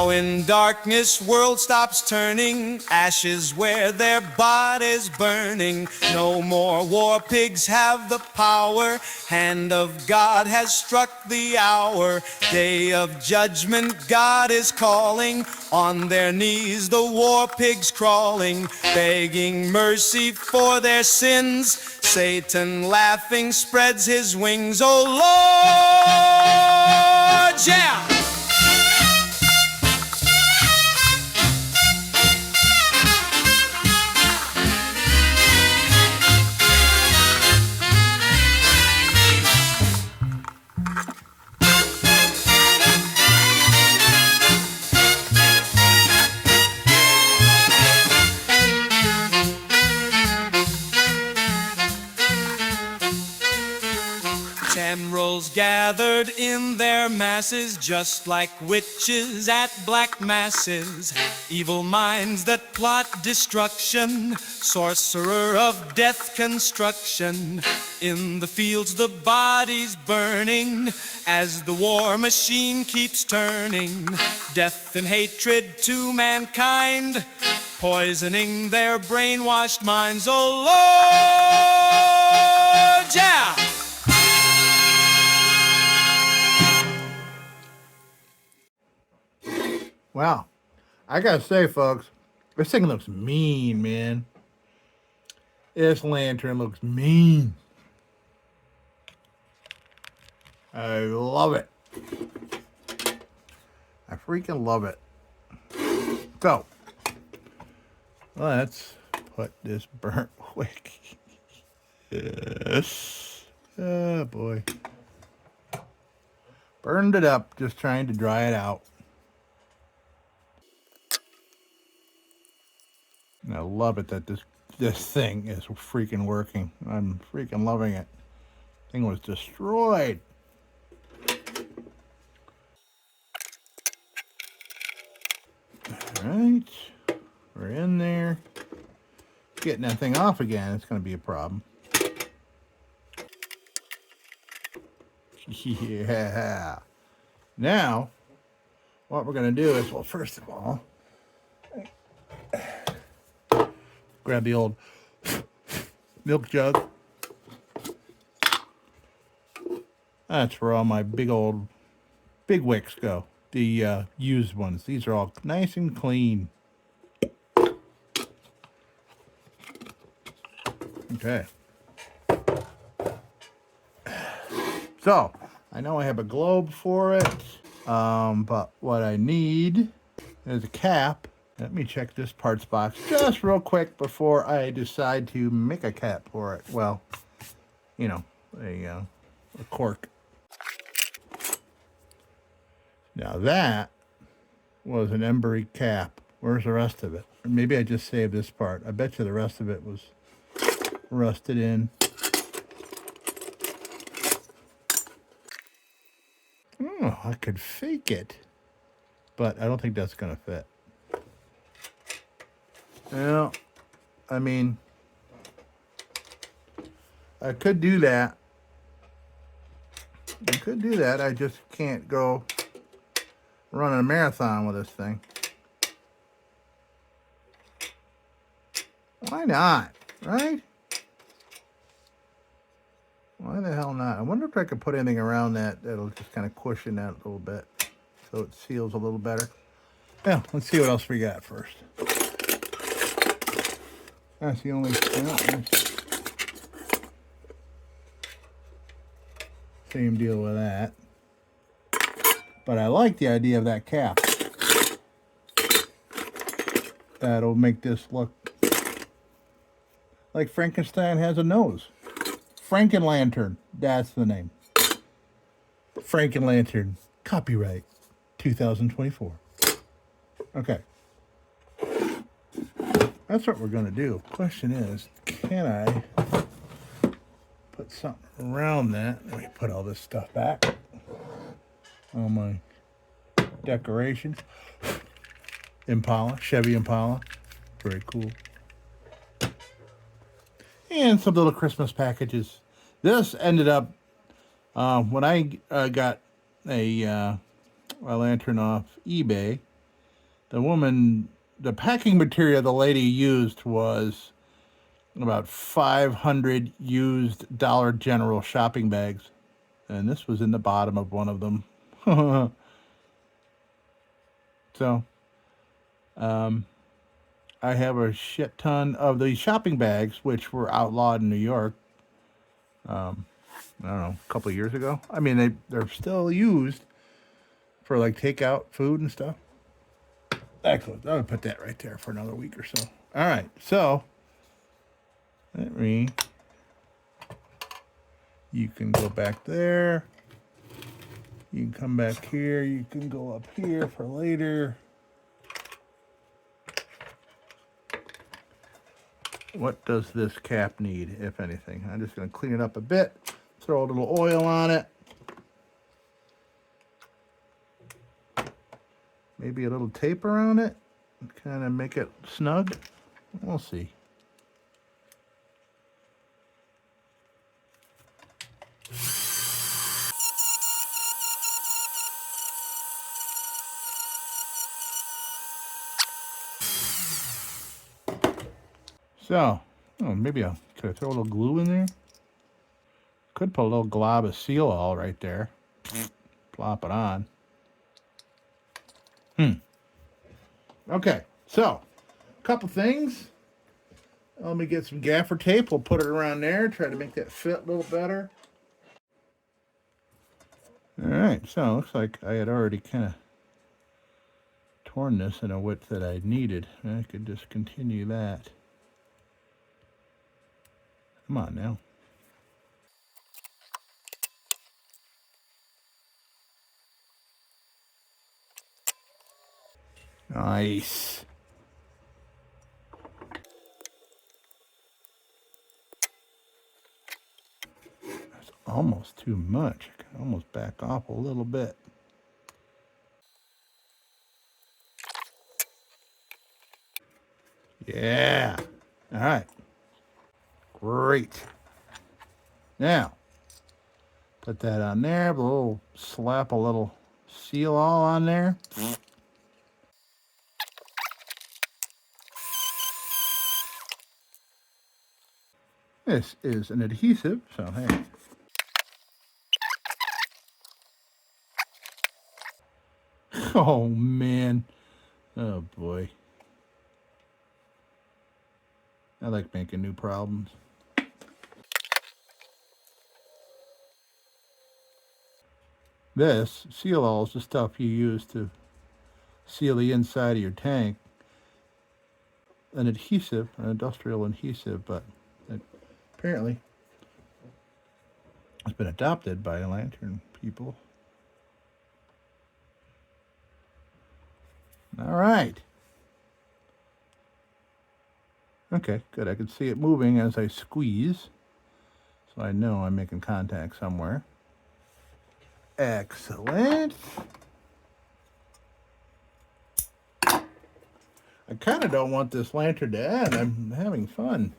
When darkness world stops turning, ashes where their bodies burning. No more war pigs have the power, hand of God has struck the hour. Day of judgment God is calling, on their knees the war pigs crawling, begging mercy for their sins. Satan laughing spreads his wings, oh Lord, yeah! Generals gathered in their masses, just like witches at black masses. Evil minds that plot destruction, sorcerer of death construction. In the fields the bodies burning, as the war machine keeps turning. Death and hatred to mankind, poisoning their brainwashed minds. Oh Lord, yeah! Wow. I gotta say, folks, this thing looks mean, man. This lantern looks mean. I love it. I freaking love it. So, let's put this burnt wick. Yes. Oh, boy. Burned it up, just trying to dry it out. And I love it that this thing is freaking working. I'm freaking loving it. Thing was destroyed. All right, we're in there. Getting that thing off again, it's going to be a problem. Yeah. Now, what we're going to do is, well, first of all, grab the old milk jug. That's where all my big wicks go. The used ones. These are all nice and clean. Okay. So, I know I have a globe for it, but what I need is a cap. Let me check this parts box just real quick before I decide to make a cap for it. Well, you know, a cork. Now that was an embry cap. Where's the rest of it? Or maybe I just saved this part. I bet you the rest of it was rusted in. Oh, I could fake it, but I don't think that's gonna fit. Well, I mean, I could do that. I could do that. I just can't go running a marathon with this thing. Why not? Right? Why the hell not? I wonder if I could put anything around that that'll just kind of cushion that a little bit so it seals a little better. Yeah, let's see what else we got first. That's the only same deal with that. But I like the idea of that cap. That'll make this look like Frankenstein has a nose. Frankenlantern, that's the name. Frankenlantern, copyright 2024. Okay. That's what we're going to do. Question is, can I put something around that? Let me put all this stuff back. All my decorations. Impala, Chevy Impala. Very cool. And some little Christmas packages. This ended up, when I got a lantern off eBay, the packing material the lady used was about 500 used Dollar General shopping bags. And this was in the bottom of one of them. So, I have a shit ton of these shopping bags, which were outlawed in New York. I don't know, a couple of years ago. I mean, they're still used for like takeout food and stuff. Excellent. I'm gonna put that right there for another week or so. All right, so you can go back there. You can come back here. You can go up here for later. What does this cap need, if anything? I'm just going to clean it up a bit, throw a little oil on it. Maybe a little tape around it, kind of make it snug. We'll see. So, maybe could I throw a little glue in there? Could put a little glob of seal all right there. Plop it on. Okay, so a couple things. Let me get some gaffer tape. We'll put it around there. Try to make that fit a little better. All right, so it looks like I had already kind of torn this in a width that I needed. I could just continue that. Come on now. Nice. That's almost too much. I can almost back off a little bit. Yeah. All right. Great. Now, put that on there. Slap a little seal all on there. This is an adhesive, so hey. Oh, man. Oh, boy. I like making new problems. This seal all is the stuff you use to seal the inside of your tank. An adhesive, an industrial adhesive, but it apparently has been adopted by lantern people. All right. Okay, good. I can see it moving as I squeeze, so I know I'm making contact somewhere. Excellent. I kind of don't want this lantern to end. I'm having fun.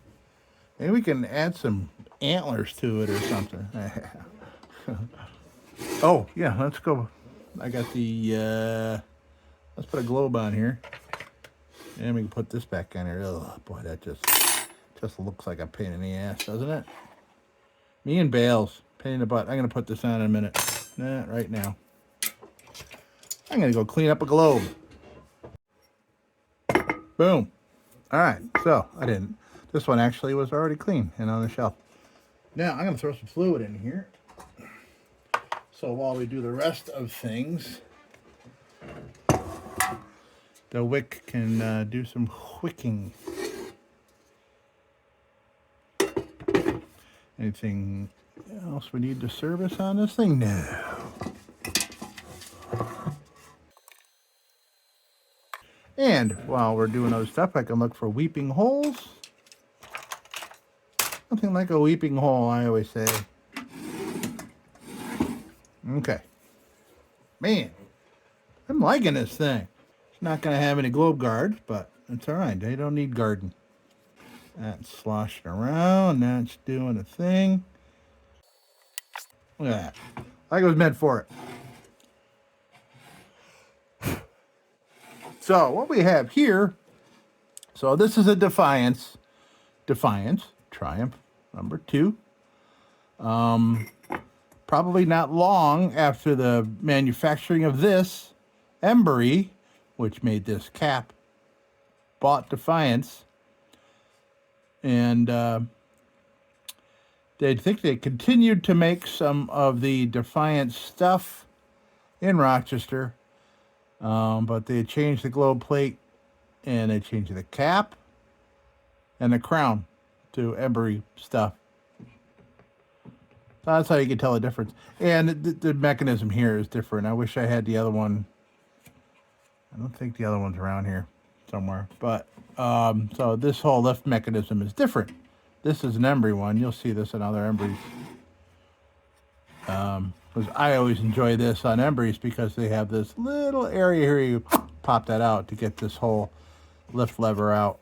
Maybe we can add some antlers to it or something. Oh, yeah, let's go. I got the, let's put a globe on here. And we can put this back on here. Oh, boy, that just looks like a pain in the ass, doesn't it? Me and Bales, pain in the butt. I'm going to put this on in a minute. Nah, right now. I'm going to go clean up a globe. Boom. All right, so I didn't. This one actually was already clean and on the shelf. Now I'm going to throw some fluid in here. So while we do the rest of things, the wick can do some wicking. Anything else we need to service on this thing? No. And while we're doing other stuff, I can look for weeping holes. Nothing like a weeping hole, I always say. Okay. Man, I'm liking this thing. It's not going to have any globe guards, but it's all right. They don't need guarding. That's sloshing around. That's doing a thing. Look at that. Like it was meant for it. So what we have here, so this is a Defiance, Triumph number 2. Probably not long after the manufacturing of this, Embry, which made this cap, bought Defiance. And they think they continued to make some of the Defiance stuff in Rochester. But they changed the globe plate and they changed the cap and the crown to Embry stuff. So that's how you can tell the difference. And the mechanism here is different. I wish I had the other one. I don't think the other one's around here somewhere. But so this whole lift mechanism is different. This is an Embry one. You'll see this in other Embrys. Because I always enjoy this on Embrys because they have this little area here you pop that out to get this whole lift lever out.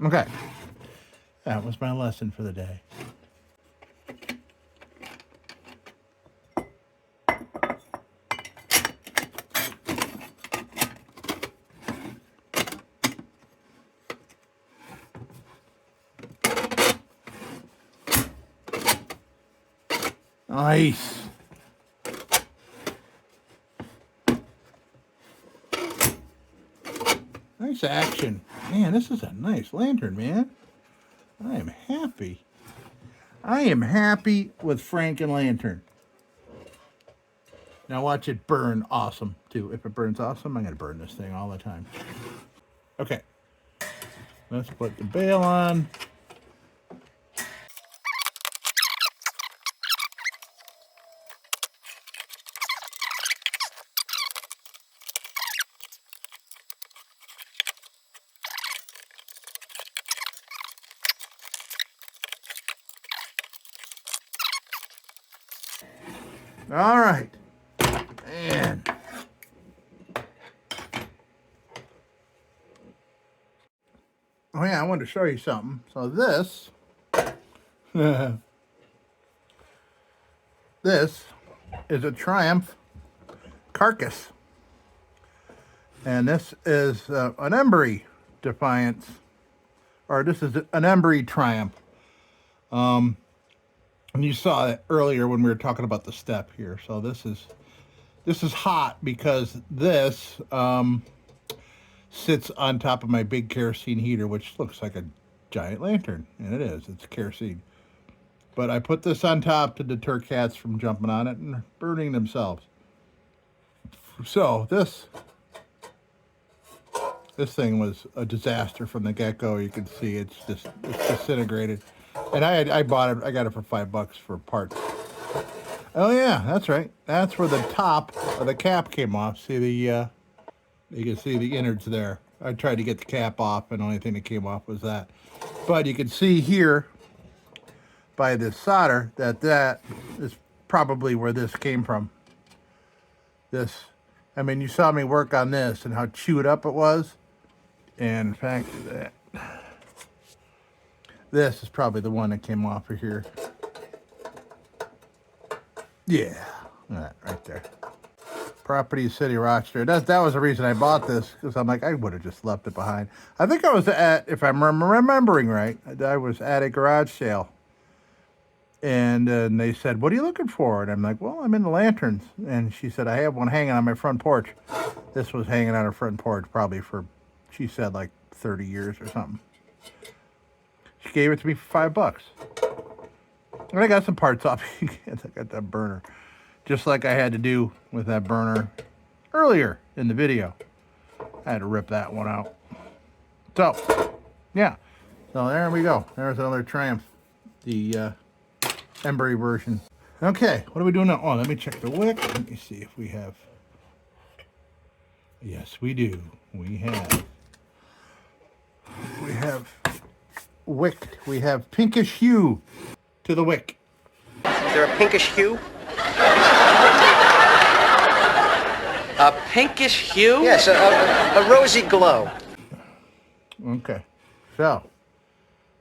Okay. That was my lesson for the day. Nice. Nice action. Man, this is a nice lantern, man. I am happy. I am happy with Frankenlantern. Now watch it burn awesome, too. If it burns awesome, I'm going to burn this thing all the time. Okay. Let's put the bail on. All right. And oh yeah, I wanted to show you something. So this this is a Triumph carcass. And this is an Embry Defiance. Or this is an Embry Triumph. And you saw it earlier when we were talking about the step here. So this is This is hot because this sits on top of my big kerosene heater, which looks like a giant lantern, and it is. It's kerosene. But I put this on top to deter cats from jumping on it and burning themselves. So this thing was a disaster from the get-go. You can see it's disintegrated. And I bought it. I got it for $5 for parts. Oh yeah, that's right. That's where the top of the cap came off. See the you can see the innards there. I tried to get the cap off, and the only thing that came off was that. But you can see here by this solder that is probably where this came from. This, I mean, you saw me work on this and how chewed up it was. And in fact, this is probably the one that came off of here. Yeah, that right there. Property City, Rochester. That was the reason I bought this, because I'm like, I would have just left it behind. I think I was at, if I'm remembering right, I was at a garage sale. And they said, what are you looking for? And I'm like, well, I'm into lanterns. And she said, I have one hanging on my front porch. This was hanging on her front porch probably for, she said, like 30 years or something. She gave it to me for $5. And I got some parts off. I got that burner. Just like I had to do with that burner earlier in the video. I had to rip that one out. So, yeah. So there we go. There's another Triumph. The Embry version. Okay, what are we doing now? Oh, let me check the wick. Let me see if we have... Yes, we do. We have wick. We have pinkish hue to the wick. Is there a pinkish hue? A pinkish hue? Yes, a rosy glow. Okay, so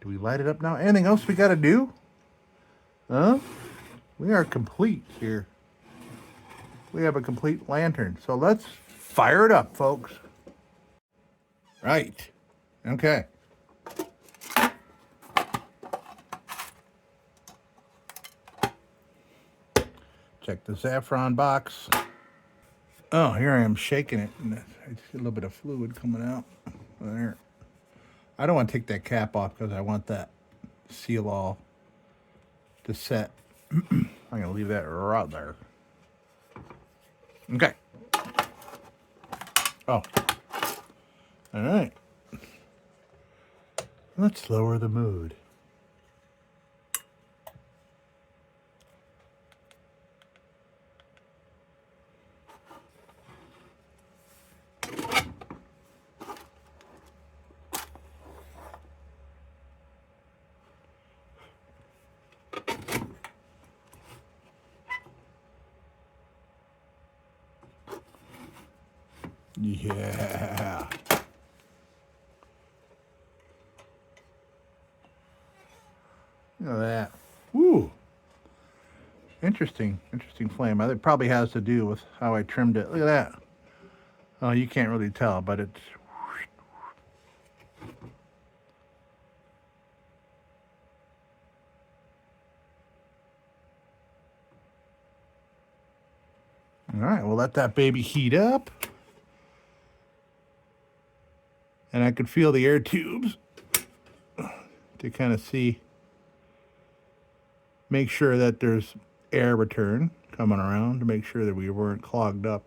do we light it up now? Anything else we got to do? Huh? We are complete here. We have a complete lantern. So let's fire it up, folks. Right. Okay. Check the saffron box. Oh, here I am shaking it. And I see a little bit of fluid coming out. There. I don't want to take that cap off because I want that seal all to set. I'm going to leave that right there. Okay. Oh. All right. Let's lower the mood. Yeah. Look at that. Woo. Interesting flame. I think it probably has to do with how I trimmed it. Look at that. Oh, you can't really tell, but it's... All right, we'll let that baby heat up. And I could feel the air tubes to kind of see, make sure that there's air return coming around to make sure that we weren't clogged up.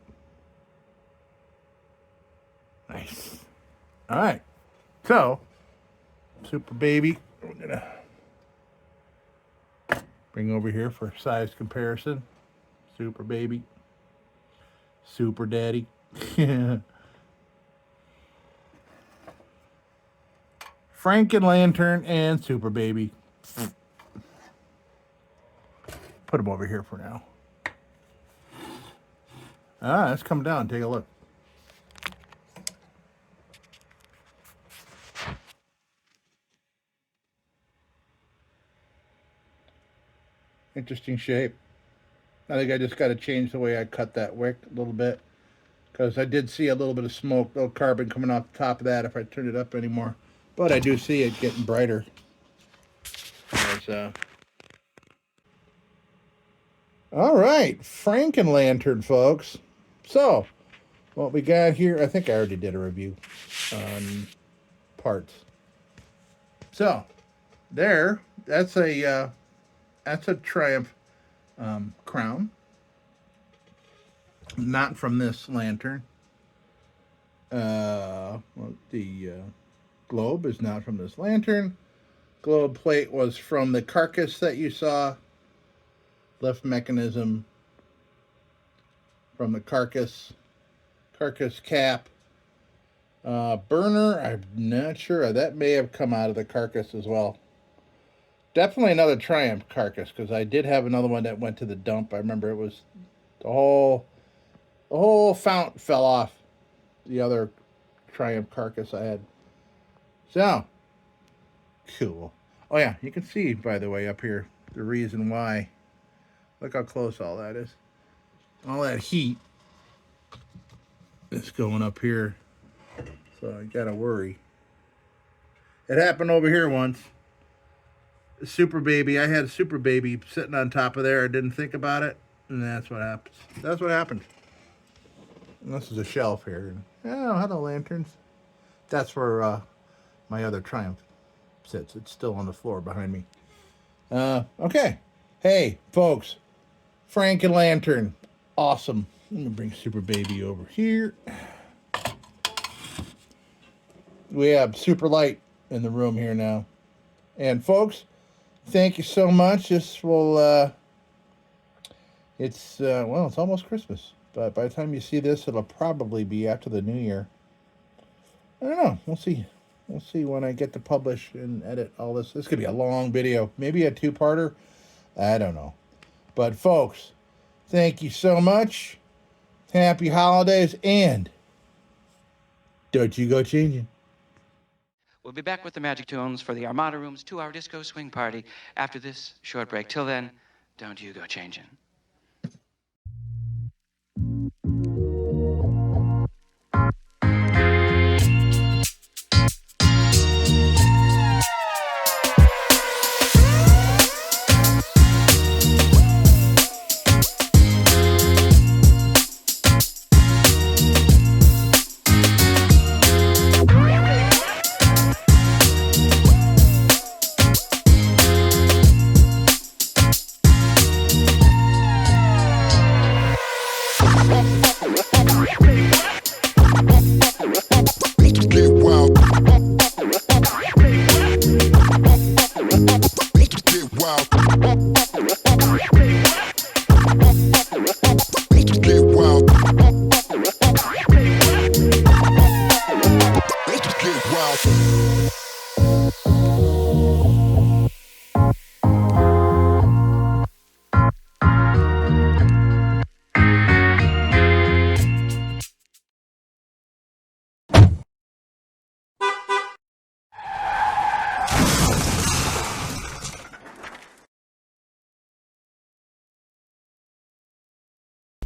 Nice. All right. So, Super Baby, we're going to bring over here for size comparison. Super Baby. Super Daddy. Frankenlantern and Super Baby. Put them over here for now. Let's come down and take a look. Interesting shape. I think I just got to change the way I cut that wick a little bit, because I did see a little bit of smoke, little carbon coming off the top of that if I turned it up anymore. But I do see it getting brighter. All right, Frankenlantern, folks. So, what we got here, I think I already did a review on parts. So, that's a Triumph crown. Not from this lantern. The globe is not from this lantern. Globe plate was from the carcass that you saw. Lift mechanism from the carcass cap. Burner, I'm not sure. That may have come out of the carcass as well. Definitely another Triumph carcass, because I did have another one that went to the dump. I remember it was the whole fount fell off the other Triumph carcass I had. So, cool. Oh yeah, you can see, by the way, up here, the reason why. Look how close all that is. All that heat is going up here. So I gotta worry. It happened over here once. Super Baby. I had a Super Baby sitting on top of there. I didn't think about it. And that's what happens. That's what happened. And this is a shelf here. Oh, hello, lanterns. That's where my other Triumph sits. It's still on the floor behind me. Okay. Hey, folks. Frankenlantern. Awesome. Let me bring Super Baby over here. We have super light in the room here now. And folks, thank you so much. This will, it's almost Christmas. But by the time you see this, it'll probably be after the new year. I don't know. We'll see. We'll see when I get to publish and edit all this. This could be a long video. Maybe a two-parter. I don't know. But folks, thank you so much. Happy holidays. And don't you go changing. We'll be back with the Magic Tunes for the Armada Room's 2-hour disco swing party after this short break. Till then, don't you go changing.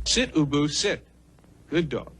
Sit, Ubu, sit. Good dog.